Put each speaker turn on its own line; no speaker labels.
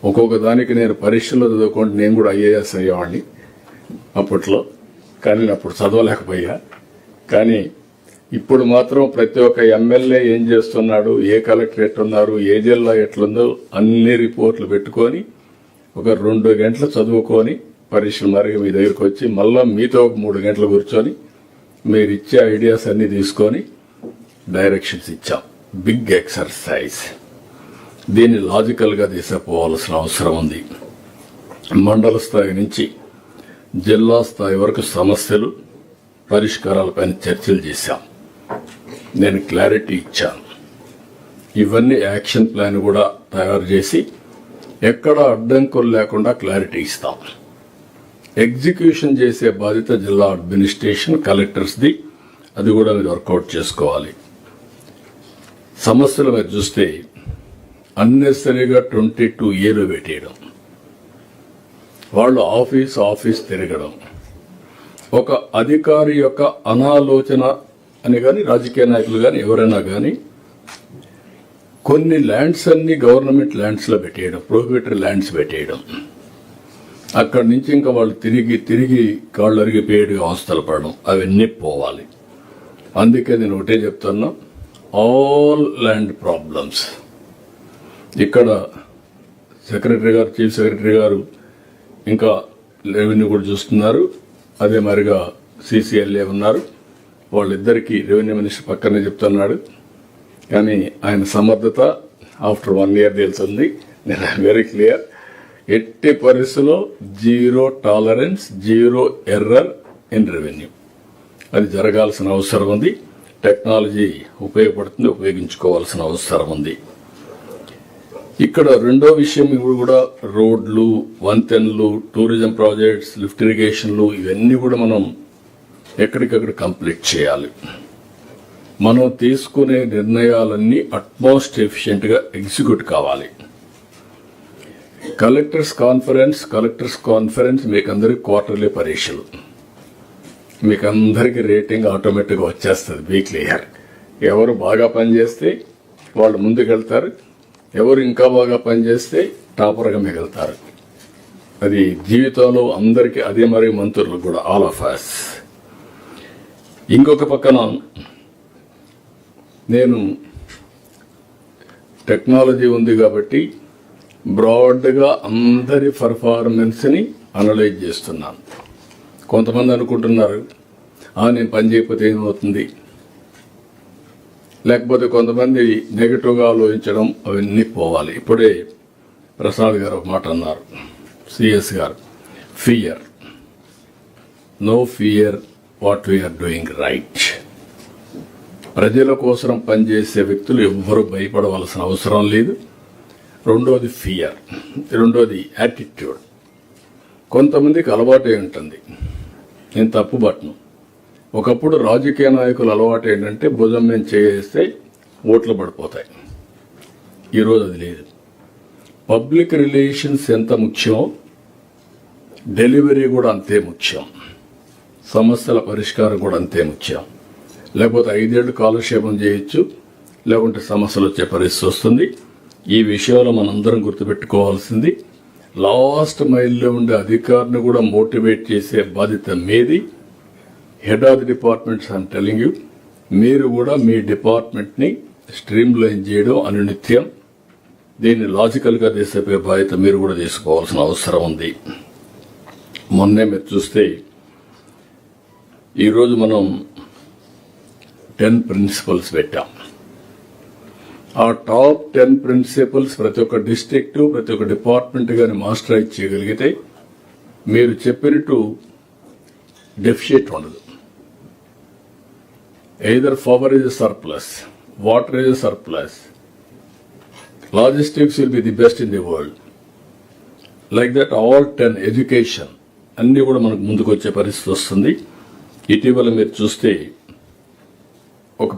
ఒక్కొక్క దానికి నేను పరీక్షల్లో చదువుకుంటే నేను కూడా ఐఏఎస్ అయ్యేవాడిని అప్పట్లో, కానీ నేను అప్పుడు చదవలేకపోయా. కానీ ఇప్పుడు మాత్రం ప్రతి ఒక్క ఎమ్మెల్యే ఏం చేస్తున్నాడు, ఏ కలెక్టరేట్ ఉన్నారు, ఏ జిల్లా ఎట్లుందో అన్ని రిపోర్ట్లు పెట్టుకొని ఒక 2 గంటలు చదువుకొని పరీక్షలు మరి మీ దగ్గరికి వచ్చి మళ్ళా మీతో ఒక 3 గంటలు కూర్చొని మీరు ఇచ్చే ఐడియాస్ అన్ని తీసుకొని డైరెక్షన్స్ ఇచ్చాం. Big exercise. దీన్ని లాజికల్గా తీసుకుపోవాల్సిన అవసరం ఉంది. మండల స్థాయి నుంచి జిల్లా స్థాయి వరకు సమస్యలు పరిష్కారాలపైన చర్చలు చేశాం. నేను క్లారిటీ ఇచ్చాను. ఇవన్నీ యాక్షన్ ప్లాన్ కూడా తయారు చేసి ఎక్కడ అడ్డంకులు లేకుండా క్లారిటీ ఇస్తాం. ఎగ్జిక్యూషన్ చేసే బాధ్యత జిల్లా అడ్మినిస్ట్రేషన్, కలెక్టర్స్ది. అది కూడా మీరు వర్కౌట్ చేసుకోవాలి. సమస్యలు మీరు చూస్తే అన్నెసరీగా 22A పెట్టేయడం, వాళ్ళు ఆఫీస్ తిరగడం, ఒక అధికారి యొక్క అనాలోచన అని కానీ రాజకీయ నాయకులు కానీ ఎవరైనా కానీ కొన్ని ల్యాండ్స్ అన్ని గవర్నమెంట్ ల్యాండ్స్లో పెట్టేయడం, ప్రొహిబిటరీ ల్యాండ్స్ పెట్టేయడం, అక్కడి నుంచి ఇంకా వాళ్ళు తిరిగి కాళ్ళు అరిగిపోయేట్టుగా అవస్థలు పడడం, అవన్నీ పోవాలి. అందుకే నేను ఒకటే చెప్తున్నా, ఆల్ ల్యాండ్ ప్రాబ్లమ్స్ ఇక్కడ సెక్రటరీ గారు, చీఫ్ సెక్రటరీ గారు ఇంకా రెవెన్యూ కూడా చూస్తున్నారు. అదే మరిగా CCLA ఉన్నారు. వాళ్ళిద్దరికీ రెవెన్యూ మినిస్టర్ పక్కనే చెప్తున్నాడు. కానీ ఆయన సమర్థత ఆఫ్టర్ 1 year తెలుస్తుంది. నేను వెరీ క్లియర్. ఎట్టి పరిస్థితుల్లో 0 tolerance, 0 error ఇన్ రెవెన్యూ. అది జరగాల్సిన అవసరం ఉంది. టెక్నాలజీ ఉపయోగపడుతుంది, ఉపయోగించుకోవాల్సిన అవసరం ఉంది. ఇక్కడ రెండో విషయం కూడా రోడ్లు, వంతెనలు, టూరిజం ప్రాజెక్ట్స్, లిఫ్ట్ ఇరిగేషన్లు ఇవన్నీ కూడా మనం ఎక్కడికక్కడ కంప్లీట్ చేయాలి. మనం తీసుకునే నిర్ణయాలన్నీ అట్మోస్ట్ ఎఫిషియెంట్గా ఎగ్జిక్యూట్ కావాలి. కలెక్టర్స్ కాన్ఫరెన్స్ మీకు అందరికి క్వార్టర్లీ పరీక్షలు, మీకు అందరికి రేటింగ్ ఆటోమేటిక్గా వచ్చేస్తుంది. Be clear. ఎవరు బాగా పనిచేస్తే వాళ్ళు ముందుకెళ్తారు, ఎవరు ఇంకా బాగా పనిచేస్తే టాపర్గా మిగులుతారు. అది జీవితంలో అందరికీ, అదే మరి మంత్రులు కూడా, ఆల్ ఆఫ్ అస్. ఇంకొక పక్కన నేను టెక్నాలజీ ఉంది కాబట్టి బ్రాడ్గా అందరి పర్ఫార్మెన్స్ని అనలైజ్ చేస్తున్నాను. కొంతమంది అనుకుంటున్నారు నేను పని చేయకపోతే ఏమవుతుంది, లేకపోతే కొంతమంది నెగటివ్గా ఆలోచించడం, అవన్నీ పోవాలి. ఇప్పుడే ప్రసాద్ గారు ఒక మాట అన్నారు, CS గారు, fear, no fear what we are doing right. ప్రజల కోసం పనిచేసే వ్యక్తులు ఎవ్వరూ భయపడవలసిన అవసరం లేదు. రెండోది ఫియర్, రెండోది యాటిట్యూడ్. కొంతమందికి అలవాటు ఉంటుంది, నేను తప్పు పట్టను. ఒకప్పుడు రాజకీయ నాయకుల అలవాటు ఏంటంటే భుజం మీద చేస్తే ఓట్లు పడిపోతాయి. ఈరోజు అది లేదు. పబ్లిక్ రిలేషన్స్ ఎంత ముఖ్యం, డెలివరీ కూడా అంతే ముఖ్యం, సమస్యల పరిష్కారం కూడా అంతే ముఖ్యం. లేకపోతే 5 ఏళ్లు కాలక్షేపం చేయొచ్చు, లేకుంటే సమస్యలు వచ్చే పరిస్థితి వస్తుంది. ఈ విషయంలో మనందరం గుర్తుపెట్టుకోవాల్సింది, లాస్ట్ మైల్లో ఉండే అధికారిని కూడా మోటివేట్ చేసే బాధ్యత మీది. Head of the departments I'm telling you, మీరు కూడా మీ డిపార్ట్మెంట్ని స్ట్రీమ్ లైన్ చేయడం అనునిత్యం. దీన్ని లాజికల్గా చేసే బాధ్యత మీరు కూడా తీసుకోవాల్సిన అవసరం ఉంది. మొన్నే మీరు చూస్తే ఈరోజు మనం 10 ప్రిన్సిపల్స్ పెట్టాం. ఆ టాప్ 10 ప్రిన్సిపల్స్ ప్రతి ఒక్క డిస్ట్రిక్ట్, ప్రతి ఒక్క డిపార్ట్మెంట్ గాని మాస్టరైజ్ చేయగలిగితే మీరు చెప్పినట్టు డెఫిషిట్ ఉండదు. Either power is surplus, water is surplus, logistics will be the best in the world. Like that all 10. Education అన్ని కూడా మనకు ముందుకు వచ్చే పరిస్థితి వస్తుంది. ఇటీవల మీరు చూస్తే ఒక